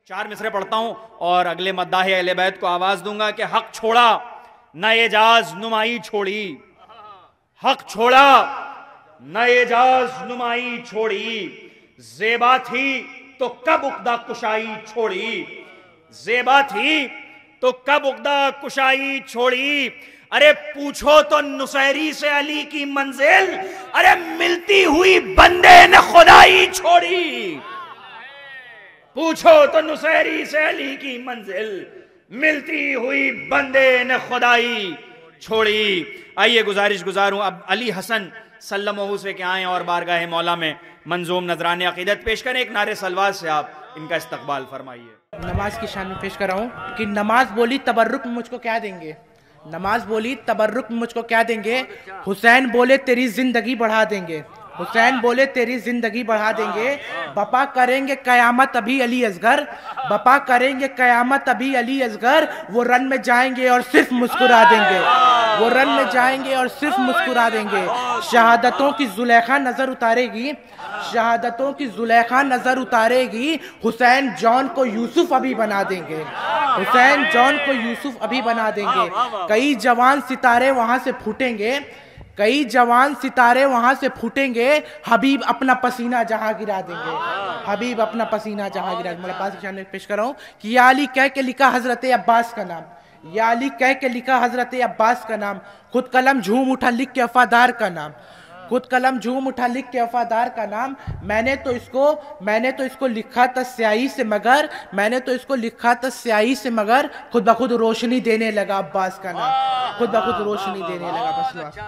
4 مصرے پڑھتا ہوں اور اگلے مداح اہل بیت کو آواز دوں گا کہ حق چھوڑا نہ اعجاز نمائی چھوڑی، حق چھوڑا نہ اعجاز نمائی چھوڑی، زیبا تھی تو کب عقدہ کشائی چھوڑی، زیبا تھی تو کب عقدہ کشائی چھوڑی، ارے پوچھو تو نصیری سے علی کی منزل، ارے ملتی ہوئی بندے نے خدائی چھوڑی، پوچھو تو نصیری سے علی کی منزل، ملتی ہوئی بندے نے خدائی چھوڑی۔ آئیے گزارش گزاروں اب علی حسن سلمہ سے کہ آئیں اور بارگاہ مولا میں منظوم نذران عقیدت پیش کریں۔ ایک نعرے سلوات سے آپ ان کا استقبال فرمائیے۔ نماز کی شان میں پیش کر رہا ہوں کہ نماز بولی تبرک میں مجھ کو کیا دیں گے، نماز بولی تبرک میں مجھ کو کیا دیں گے، حسین بولے تیری زندگی بڑھا دیں گے، حسین بولے تیری زندگی بڑھا دیں گے، بپا کریں گے قیامت ابھی علی اصغر، بپا کریں گے قیامت ابھی علی اصغر، وہ رن میں جائیں گے اور صرف مسکرا دیں گے، وہ رن میں جائیں گے اور صرف مسکرا دیں گے، شہادتوں کی زلیخا نظر اتارے گی، شہادتوں کی زلیخا نظر اتارے گی، حسین جان کو یوسف ابھی بنا دیں گے، حسین جان کو یوسف ابھی بنا دیں گے، کئی جوان ستارے وہاں سے پھوٹیں گے، کئی جوان ستارے وہاں سے پھوٹیں گے، حبیب اپنا پسینہ جہاں گرا دیں گے، حبیب اپنا پسینہ جہاں گرا دیں گے۔ میرے پاس شان میں پیش کر رہا ہوں کہ یا علی کہہ کے لکھا حضرت عباس کا نام، یا علی کہہ کے لکھا حضرت عباس کا نام، خود قلم جھوم اٹھا لکھ کے وفادار کا نام، خود قلم جھوم اٹھا لکھ کے وفادار کا نام، میں نے تو اس کو لکھا تھا سیاہی سے مگر، میں نے تو اس کو لکھا تھا سیاہی سے مگر، خود بخود روشنی دینے لگا عباس کا نام، خود بخود روشنی دینے لگا۔ بس